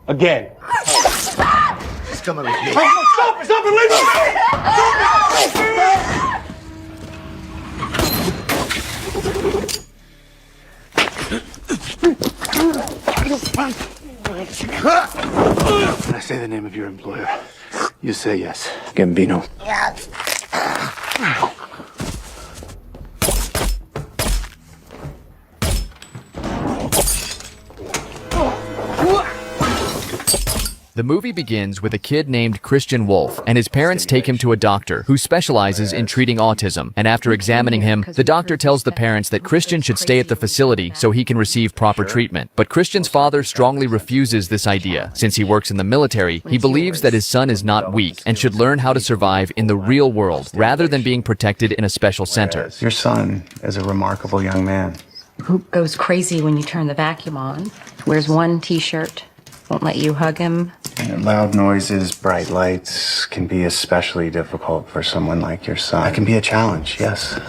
Again. He's coming with me. Stop! Stop and leave When I say the name of your employer, you say yes. Gambino. The movie begins with a kid named Christian Wolff, and his parents take him to a doctor who specializes in treating autism. And after examining him, the doctor tells the parents that Christian should stay at the facility so he can receive proper treatment. But Christian's father strongly refuses this idea. Since he works in the military, he believes that his son is not weak and should learn how to survive in the real world rather than being protected in a special center. Your son is a remarkable young man. Who goes crazy when you turn the vacuum on, wears one t-shirt, won't let you hug him. And loud noises, bright lights can be especially difficult for someone like your son. That can be a challenge, yes.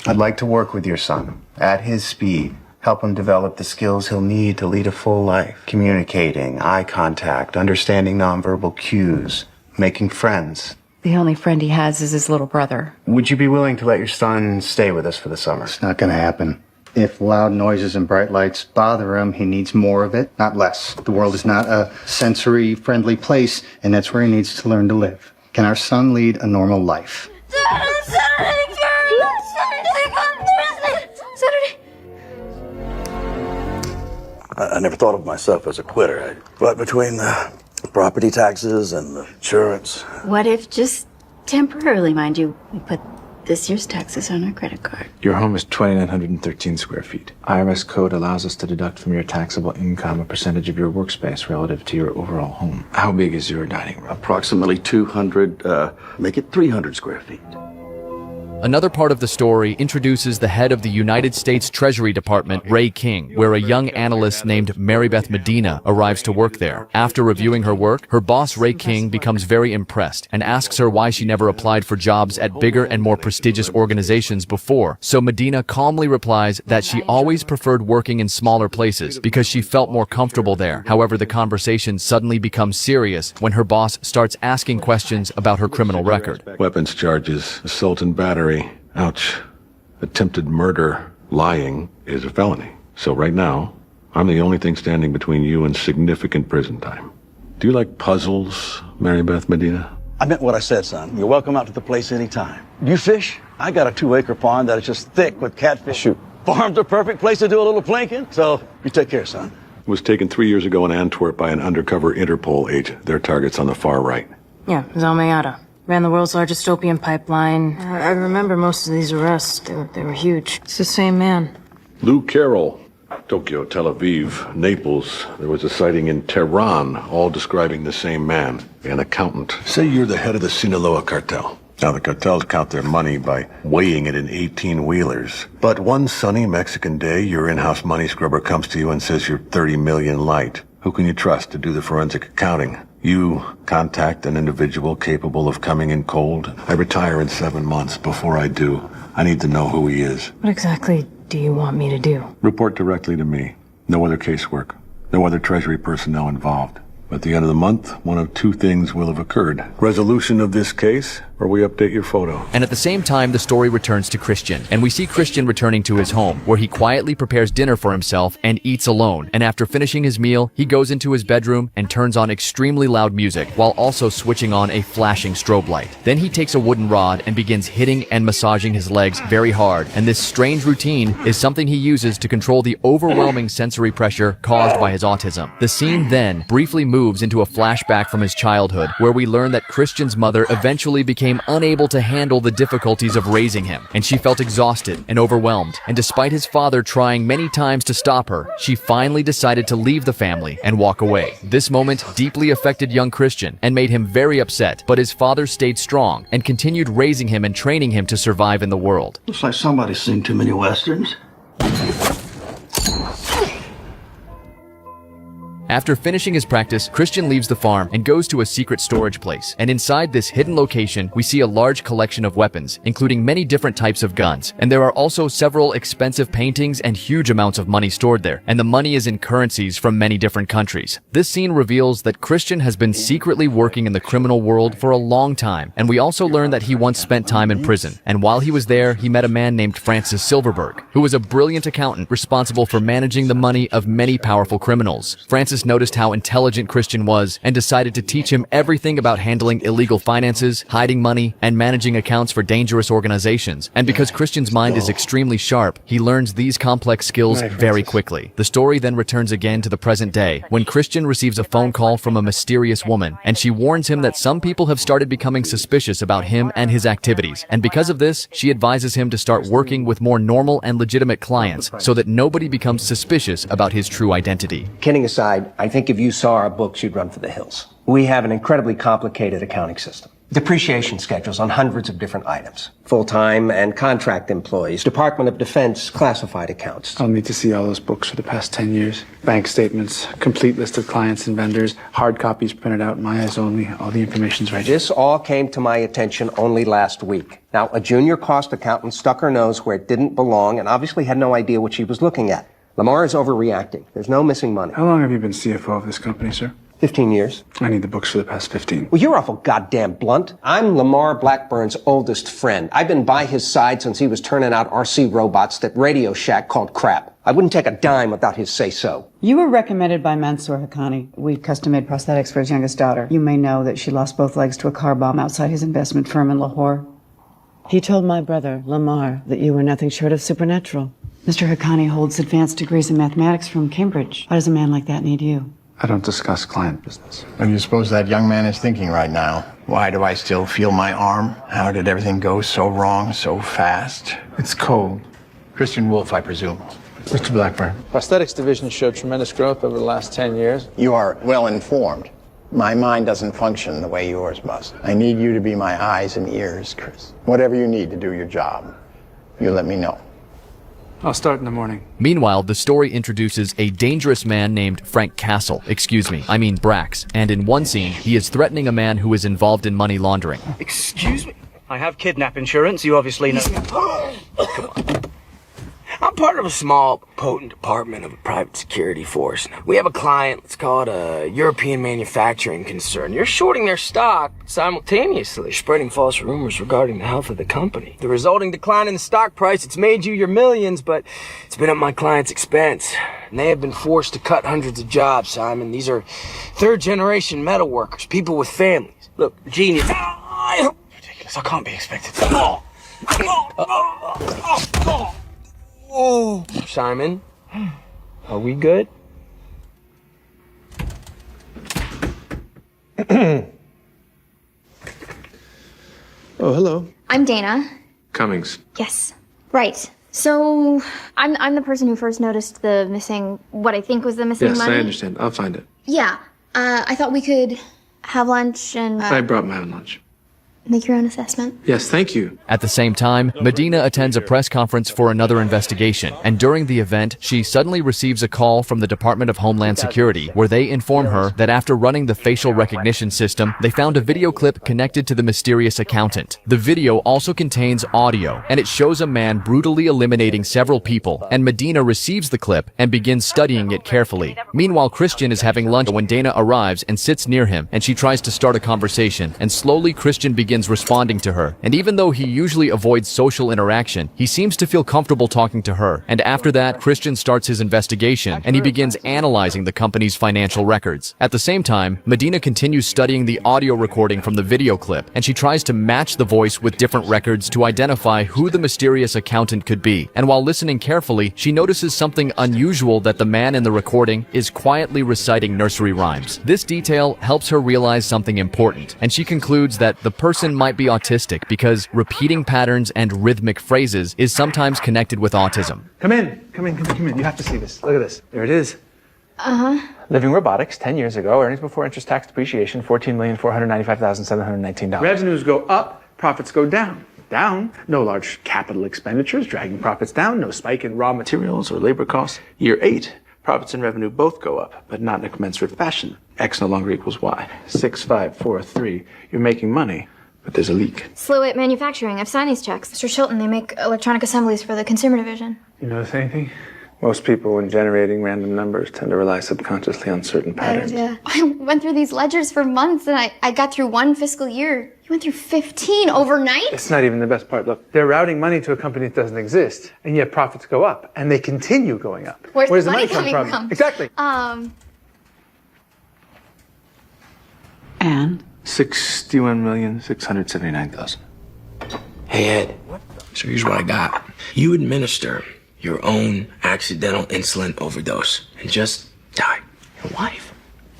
I'd like to work with your son at his speed, help him develop the skills he'll need to lead a full life. Communicating, eye contact, understanding nonverbal cues, making friends. The only friend he has is his little brother. Would you be willing to let your son stay with us for the summer? It's not going to happen. If loud noises and bright lights bother him, he needs more of it, not less. The world is not a sensory-friendly place, and that's where he needs to learn to live. Can our son lead a normal life? I never thought of myself as a quitter, but between the property taxes and the insurance... What if, just temporarily, mind you, we put this year's taxes on our credit card? Your home is 2,913 square feet. IRS code allows us to deduct from your taxable income a percentage of your workspace relative to your overall home. How big is your dining room? Approximately 200, make it 300 square feet. Another part of the story introduces the head of the United States Treasury Department, Ray King, where a young analyst named Mary Beth Medina arrives to work there. After reviewing her work, her boss, Ray King, becomes very impressed and asks her why she never applied for jobs at bigger and more prestigious organizations before. So Medina calmly replies that she always preferred working in smaller places because she felt more comfortable there. However, the conversation suddenly becomes serious when her boss starts asking questions about her criminal record. Weapons charges, assault and battery. Ouch. Attempted murder, lying is a felony. So right now, I'm the only thing standing between you and significant prison time. Do you like puzzles, Mary Beth Medina? I meant what I said, son. You're welcome out to the place anytime. Do you fish? I got a 2-acre pond that is just thick with catfish. Shoot. Farm's a perfect place to do a little plinking, so you take care, son. It was taken 3 years ago in Antwerp by an undercover Interpol agent. Their target's on the far right. Yeah, Zalmayada. Ran the world's largest opium pipeline. I remember most of these arrests. They were huge. It's the same man. Lou Carroll, Tokyo, Tel Aviv, Naples. There was a sighting in Tehran, all describing the same man, an accountant. Say you're the head of the Sinaloa cartel. Now, the cartels count their money by weighing it in 18-wheelers. But one sunny Mexican day, your in-house money scrubber comes to you and says you're 30 million light. Who can you trust to do the forensic accounting? You contact an individual capable of coming in cold. I retire in 7 months. Before I do, I need to know who he is. What exactly do you want me to do? Report directly to me. No other casework. No other Treasury personnel involved. At the end of the month, one of two things will have occurred. Resolution of this case, or we update your photo. And at the same time, the story returns to Christian, and we see Christian returning to his home, where he quietly prepares dinner for himself and eats alone. And after finishing his meal, he goes into his bedroom and turns on extremely loud music, while also switching on a flashing strobe light. Then he takes a wooden rod and begins hitting and massaging his legs very hard, and this strange routine is something he uses to control the overwhelming sensory pressure caused by his autism. The scene then briefly moves into a flashback from his childhood, where we learn that Christian's mother eventually became unable to handle the difficulties of raising him, and she felt exhausted and overwhelmed. And despite his father trying many times to stop her, she finally decided to leave the family and walk away. This moment deeply affected young Christian and made him very upset, but his father stayed strong and continued raising him and training him to survive in the world. Looks like somebody's seen too many westerns. After finishing his practice, Christian leaves the farm and goes to a secret storage place. And inside this hidden location, we see a large collection of weapons, including many different types of guns. And there are also several expensive paintings and huge amounts of money stored there. And the money is in currencies from many different countries. This scene reveals that Christian has been secretly working in the criminal world for a long time. And we also learn that he once spent time in prison. And while he was there, he met a man named Francis Silverberg, who was a brilliant accountant responsible for managing the money of many powerful criminals. Francis noticed how intelligent Christian was and decided to teach him everything about handling illegal finances, hiding money, and managing accounts for dangerous organizations. And because Christian's mind is extremely sharp, he learns these complex skills very quickly. The story then returns again to the present day, when Christian receives a phone call from a mysterious woman, and she warns him that some people have started becoming suspicious about him and his activities. And because of this, she advises him to start working with more normal and legitimate clients so that nobody becomes suspicious about his true identity. Kidding aside, I think if you saw our books, you'd run for the hills. We have an incredibly complicated accounting system. Depreciation schedules on hundreds of different items. Full-time and contract employees. Department of Defense classified accounts. I'll need to see all those books for the past 10 years. Bank statements, complete list of clients and vendors, hard copies printed out, my eyes only. All the information's right here. This all came to my attention only last week. Now, a junior cost accountant stuck her nose where it didn't belong and obviously had no idea what she was looking at. Lamar is overreacting. There's no missing money. How long have you been CFO of this company, sir? 15 years. I need the books for the past 15. Well, you're awful goddamn blunt. I'm Lamar Blackburn's oldest friend. I've been by his side since he was turning out RC robots that Radio Shack called crap. I wouldn't take a dime without his say-so. You were recommended by Mansour Haqqani. We custom-made prosthetics for his youngest daughter. You may know that she lost both legs to a car bomb outside his investment firm in Lahore. He told my brother, Lamar, that you were nothing short of supernatural. Mr. Haqqani holds advanced degrees in mathematics from Cambridge. Why does a man like that need you? I don't discuss client business. What do you suppose that young man is thinking right now? Why do I still feel my arm? How did everything go so wrong so fast? It's cold. Christian Wolff, I presume. Mr. Blackburn. Prosthetics division showed tremendous growth over the last 10 years. You are well informed. My mind doesn't function the way yours must. I need you to be my eyes and ears, Chris. Whatever you need to do your job, you let me know. I'll start in the morning. Meanwhile, the story introduces a dangerous man named Frank Castle, Brax, and in one scene, he is threatening a man who is involved in money laundering. Excuse me? I have kidnap insurance, you obviously know. Come on. I'm part of a small, potent department of a private security force. We have a client, let's call it a European manufacturing concern. You're shorting their stock simultaneously, spreading false rumors regarding the health of the company. The resulting decline in the stock price, it's made you your millions, but it's been at my client's expense. And they have been forced to cut hundreds of jobs, Simon. These are third-generation metal workers, people with families. Look, genius. Ridiculous, I can't be expected to... Oh, Simon, are we good? Oh, hello. I'm Dana. Cummings. Yes. Right. So, I'm the person who first noticed the missing, what I think was the missing money. Yes, I understand. I'll find it. Yeah. I thought we could have lunch and... I brought my own lunch. Make your own assessment. Yes, thank you. At the same time, Medina attends a press conference for another investigation, and during the event, she suddenly receives a call from the Department of Homeland Security, where they inform her that after running the facial recognition system, they found a video clip connected to the mysterious accountant. The video also contains audio, and it shows a man brutally eliminating several people, and Medina receives the clip and begins studying it carefully. Meanwhile, Christian is having lunch when Dana arrives and sits near him, and she tries to start a conversation, and slowly Christian begins responding to her. And even though he usually avoids social interaction, he seems to feel comfortable talking to her. And after that, Christian starts his investigation, and he begins analyzing the company's financial records. At the same time, Medina continues studying the audio recording from the video clip, and she tries to match the voice with different records to identify who the mysterious accountant could be. And while listening carefully, she notices something unusual, that the man in the recording is quietly reciting nursery rhymes. This detail helps her realize something important, and she concludes that the person might be autistic because repeating patterns and rhythmic phrases is sometimes connected with autism. Come in. You have to see this. Look at this. There it is. Uh-huh. Living Robotics, 10 years ago, earnings before interest, tax, depreciation, $14,495,719. Revenues go up, profits go down. Down. No large capital expenditures, dragging profits down. No spike in raw materials or labor costs. Year 8, Profits and revenue both go up, but not in a commensurate fashion. X no longer equals Y. 6, 5, 4, 3. You're making money, but there's a leak. Slow Manufacturing. I've signed these checks. Mr. Chilton, they make electronic assemblies for the consumer division. You notice anything? Most people, when generating random numbers, tend to rely subconsciously on certain patterns. Yeah. I went through these ledgers for months, and I got through one fiscal year. You went through 15 overnight? It's not even the best part. Look, they're routing money to a company that doesn't exist, and yet profits go up, and they continue going up. Where's the money come coming from? Exactly. And? 61,679,000. Hey, Ed. So here's what I got. You administer your own accidental insulin overdose and just die. Your wife,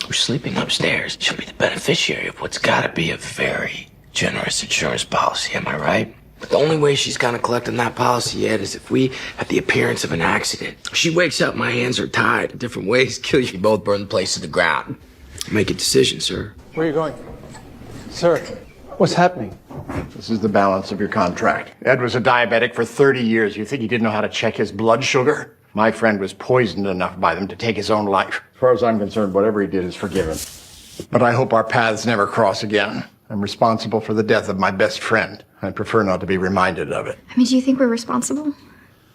who's sleeping upstairs, she'll be the beneficiary of what's gotta be a very generous insurance policy, am I right? But the only way she's gonna collect on that policy yet is if we have the appearance of an accident. If she wakes up, my hands are tied. Different ways kill you. Both burn the place to the ground. Make a decision, sir. Where are you going? Sir, what's happening? This is the balance of your contract. Ed was a diabetic for 30 years. You think he didn't know how to check his blood sugar? My friend was poisoned enough by them to take his own life. As far as I'm concerned, whatever he did is forgiven. But I hope our paths never cross again. I'm responsible for the death of my best friend. I prefer not to be reminded of it. I mean, do you think we're responsible?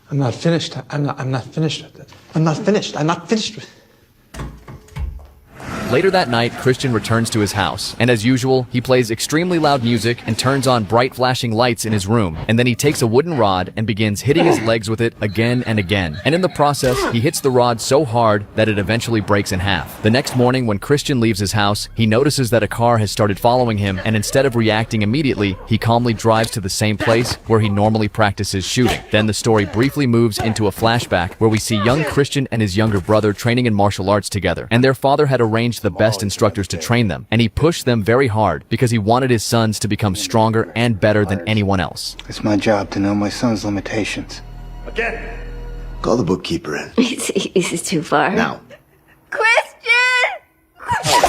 I'm not finished. I'm not finished with it. I'm not finished with it. Later that night, Christian returns to his house, and as usual, he plays extremely loud music and turns on bright flashing lights in his room, and then he takes a wooden rod and begins hitting his legs with it again and again. And in the process, he hits the rod so hard that it eventually breaks in half. The next morning, when Christian leaves his house, he notices that a car has started following him, and instead of reacting immediately, he calmly drives to the same place where he normally practices shooting. Then the story briefly moves into a flashback where we see young Christian and his younger brother training in martial arts together, and their father had arranged the best instructors to train them, and he pushed them very hard because he wanted his sons to become stronger and better than anyone else. It's my job to know my son's limitations. Again. Call the bookkeeper in. Is it too far? Now. Christian!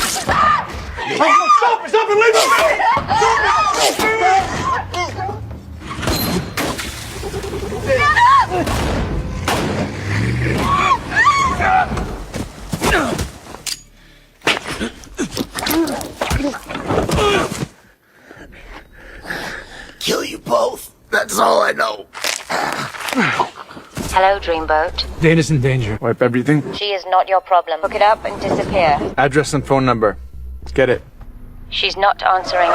Stop and leave him! Kill you both. That's all I know. Hello, Dreamboat. Dana's in danger. Wipe everything. She is not your problem. Hook it up and disappear. Address and phone number. Get it. She's not answering.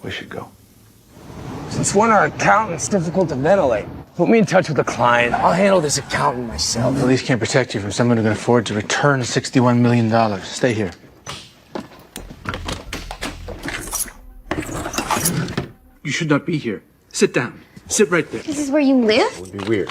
We should go. Since when are accountants difficult to ventilate? Put me in touch with the client. I'll handle this accountant myself. Police can't protect you from someone who can afford to return $61 million. Stay here. You should not be here. Sit down. Sit right there. This is where you live? It would be weird.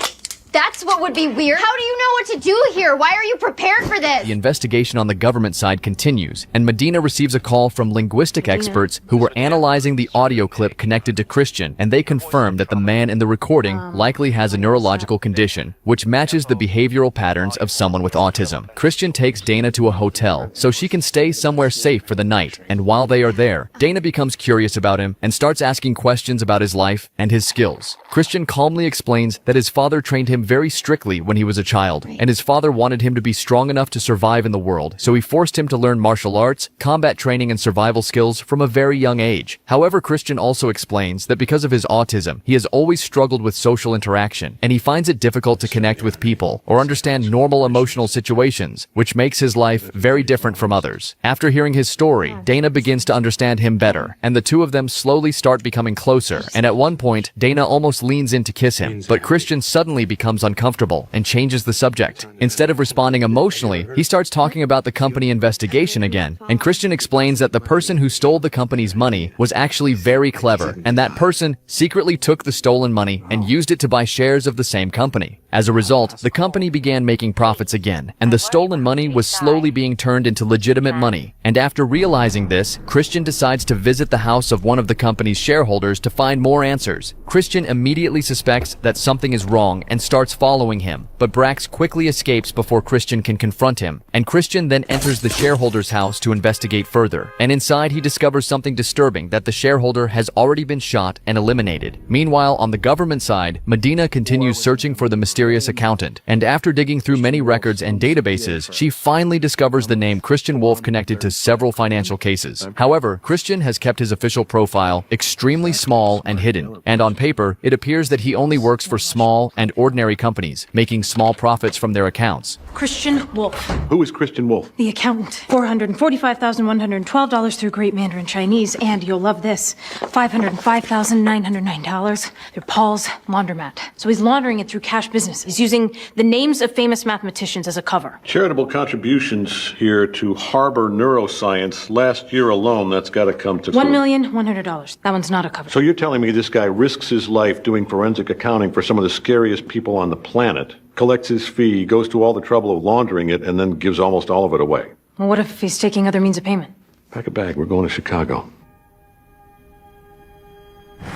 That's what would be weird. How do you know what to do here? Why are you prepared for this? The investigation on the government side continues, and Medina receives a call from linguistic experts who were analyzing the audio clip connected to Christian, and they confirm that the man in the recording likely has a neurological condition, which matches the behavioral patterns of someone with autism. Christian takes Dana to a hotel so she can stay somewhere safe for the night, and while they are there, Dana becomes curious about him and starts asking questions about his life and his skills. Christian calmly explains that his father trained him very strictly when he was a child, and his father wanted him to be strong enough to survive in the world, so he forced him to learn martial arts, combat training, and survival skills from a very young age. However, Christian also explains that because of his autism, he has always struggled with social interaction, and he finds it difficult to connect with people or understand normal emotional situations, which makes his life very different from others. After hearing his story, Dana begins to understand him better, and the two of them slowly start becoming closer, and at one point, Dana almost leans in to kiss him, but Christian suddenly becomes uncomfortable and changes the subject. Instead of responding emotionally, he starts talking about the company investigation again, and Christian explains that the person who stole the company's money was actually very clever, and that person secretly took the stolen money and used it to buy shares of the same company. As a result, the company began making profits again, and the stolen money was slowly being turned into legitimate money. And after realizing this, Christian decides to visit the house of one of the company's shareholders to find more answers. Christian immediately suspects that something is wrong and starts following him, but Brax quickly escapes before Christian can confront him, and Christian then enters the shareholder's house to investigate further. And inside he discovers something disturbing, that the shareholder has already been shot and eliminated. Meanwhile, on the government side, Medina continues searching for the mysterious accountant, and after digging through many records and databases, she finally discovers the name Christian Wolff connected to several financial cases. However, Christian has kept his official profile extremely small and hidden, and on paper, it appears that he only works for small and ordinary companies, making small profits from their accounts. Christian Wolff. Who is Christian Wolff? The accountant. $445,112 through Great Mandarin Chinese, and you'll love this, $505,909 through Paul's laundromat. So he's laundering it through cash business. He's using the names of famous mathematicians as a cover. Charitable contributions here to Harbor Neuroscience. Last year alone, that's got to come to $1,100,000. That one's not a cover. So you're telling me this guy risks his life doing forensic accounting for some of the scariest people on the planet, collects his fee, goes to all the trouble of laundering it, and then gives almost all of it away? Well, what if he's taking other means of payment? Pack a bag. We're going to Chicago.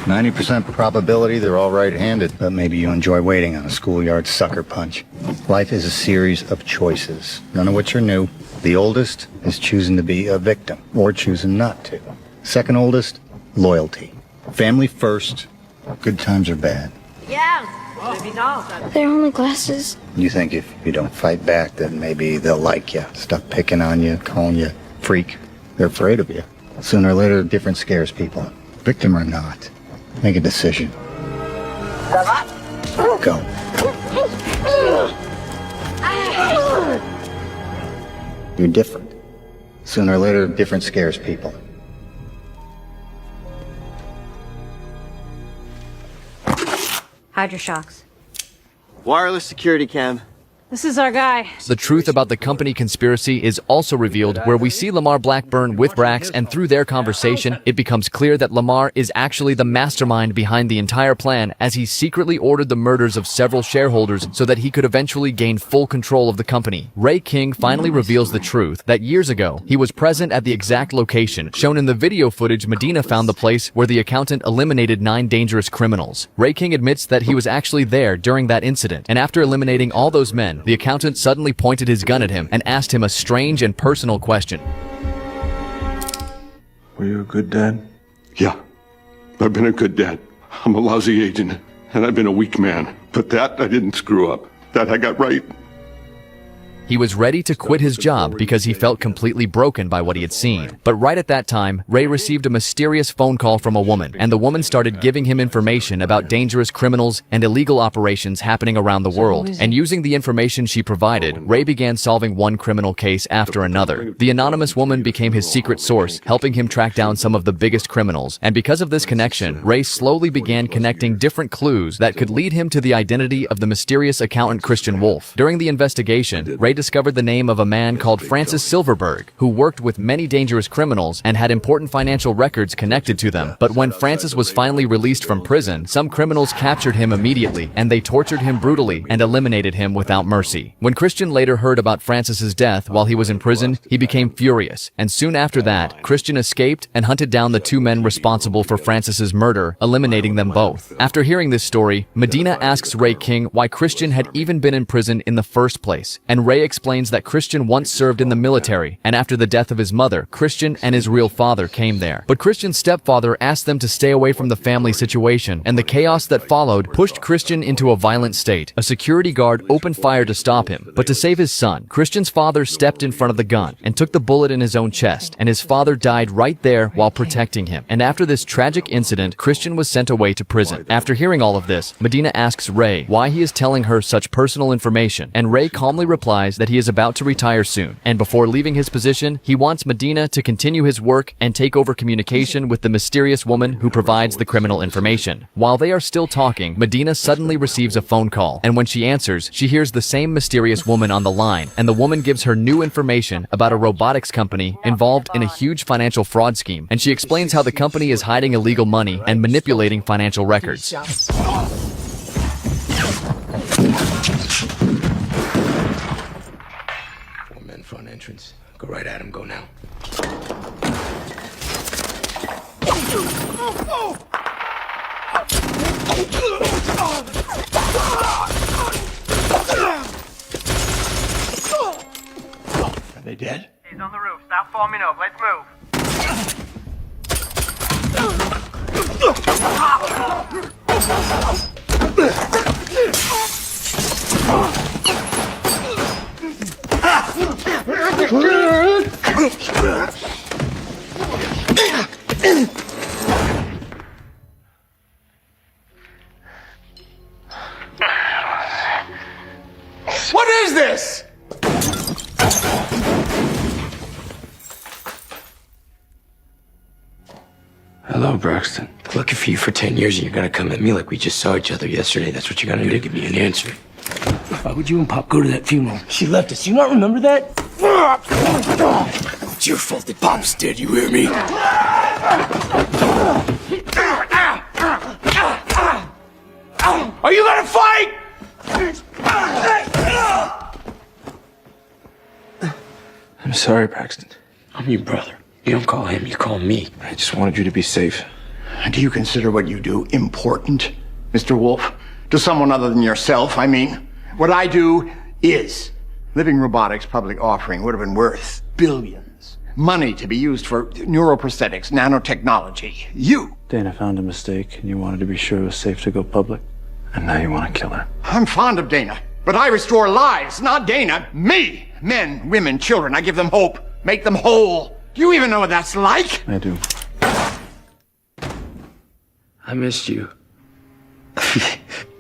90% probability they're all right-handed, but maybe you enjoy waiting on a schoolyard sucker punch. Life is a series of choices, none of which are new. The oldest is choosing to be a victim, or choosing not to. Second oldest, loyalty. Family first, good times or bad. They're only glasses. You think if you don't fight back, then maybe they'll like you, stop picking on you, calling you freak. They're afraid of you. Sooner or later, different scares people. Victim or not, make a decision. Go. You're different. Sooner or later, different scares people. Hydroshocks. Wireless security cam. This is our guy. The truth about the company conspiracy is also revealed, where we see Lamar Blackburn with Brax, and through their conversation, it becomes clear that Lamar is actually the mastermind behind the entire plan, as he secretly ordered the murders of several shareholders so that he could eventually gain full control of the company. Ray King finally reveals the truth, that years ago, he was present at the exact location. Shown in the video footage, Medina found the place where the accountant eliminated 9 dangerous criminals. Ray King admits that he was actually there during that incident, and after eliminating all those men, the accountant suddenly pointed his gun at him and asked him a strange and personal question. Were you a good dad? Yeah. I've been a good dad. I'm a lousy agent, and I've been a weak man. But that I didn't screw up. That I got right. He was ready to quit his job because he felt completely broken by what he had seen. But right at that time, Ray received a mysterious phone call from a woman, and the woman started giving him information about dangerous criminals and illegal operations happening around the world. And using the information she provided, Ray began solving one criminal case after another. The anonymous woman became his secret source, helping him track down some of the biggest criminals. And because of this connection, Ray slowly began connecting different clues that could lead him to the identity of the mysterious accountant Christian Wolff. During the investigation, Ray discovered the name of a man called Francis Silverberg, who worked with many dangerous criminals and had important financial records connected to them. But when Francis was finally released from prison, some criminals captured him immediately, and they tortured him brutally and eliminated him without mercy. When Christian later heard about Francis's death while he was in prison, he became furious, and soon after that, Christian escaped and hunted down the 2 men responsible for Francis's murder, eliminating them both. After hearing this story, Medina asks Ray King why Christian had even been in prison in the first place, and Ray explains that Christian once served in the military, and after the death of his mother, Christian and his real father came there. But Christian's stepfather asked them to stay away from the family situation, and the chaos that followed pushed Christian into a violent state. A security guard opened fire to stop him, but to save his son, Christian's father stepped in front of the gun and took the bullet in his own chest, and his father died right there while protecting him. And after this tragic incident, Christian was sent away to prison. After hearing all of this, Medina asks Ray why he is telling her such personal information, and Ray calmly replies that he is about to retire soon, and before leaving his position, he wants Medina to continue his work and take over communication with the mysterious woman who provides the criminal information. While they are still talking, Medina suddenly receives a phone call, and when she answers, she hears the same mysterious woman on the line, and the woman gives her new information about a robotics company involved in a huge financial fraud scheme, and she explains how the company is hiding illegal money and manipulating financial records. entrance. Go right at him. Go now. Are they dead? He's on the roof. Stop forming up. Let's move. What is this? Hello, Braxton. Looking for you for 10 years and you're gonna come at me like we just saw each other yesterday. That's what you're gonna do? Give me an answer. Why would you and Pop go to that funeral? She left us. You not remember that? It's your fault that Pop's dead. You hear me? Are you gonna fight? I'm sorry, Braxton. I'm your brother. You don't call him, you call me. I just wanted you to be safe. Do you consider what you do important, Mr. Wolff? To someone other than yourself, I mean. What I do is. Living Robotics' public offering would have been worth billions. Money to be used for neuroprosthetics, nanotechnology. You! Dana found a mistake, and you wanted to be sure it was safe to go public. And now you want to kill her. I'm fond of Dana, but I restore lives, not Dana. Me! Men, women, children. I give them hope. Make them whole. Do you even know what that's like? I do. I missed you.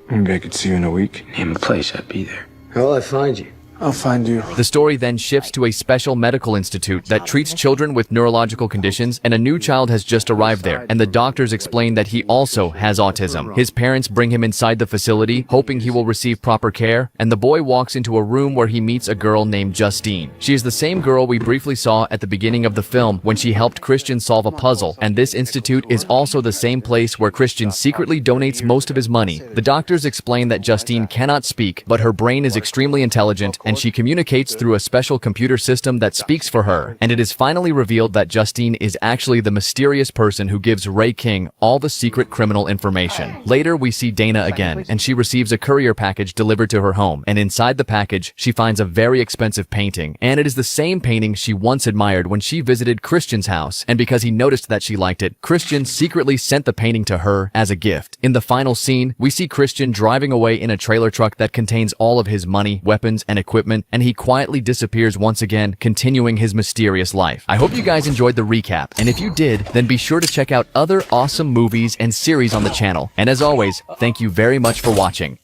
Maybe I could see you in a week. Name a place, I'd be there. How will I find you? I'll find you. The story then shifts to a special medical institute that treats children with neurological conditions, and a new child has just arrived there, and the doctors explain that he also has autism. His parents bring him inside the facility, hoping he will receive proper care, and the boy walks into a room where he meets a girl named Justine. She is the same girl we briefly saw at the beginning of the film when she helped Christian solve a puzzle, and this institute is also the same place where Christian secretly donates most of his money. The doctors explain that Justine cannot speak, but her brain is extremely intelligent, and she communicates through a special computer system that speaks for her. And it is finally revealed that Justine is actually the mysterious person who gives Ray King all the secret criminal information. Later, we see Dana again, and she receives a courier package delivered to her home. And inside the package, she finds a very expensive painting. And it is the same painting she once admired when she visited Christian's house. And because he noticed that she liked it, Christian secretly sent the painting to her as a gift. In the final scene, we see Christian driving away in a trailer truck that contains all of his money, weapons, and equipment, and he quietly disappears once again, continuing his mysterious life. I hope you guys enjoyed the recap, and if you did, then be sure to check out other awesome movies and series on the channel. And as always, thank you very much for watching.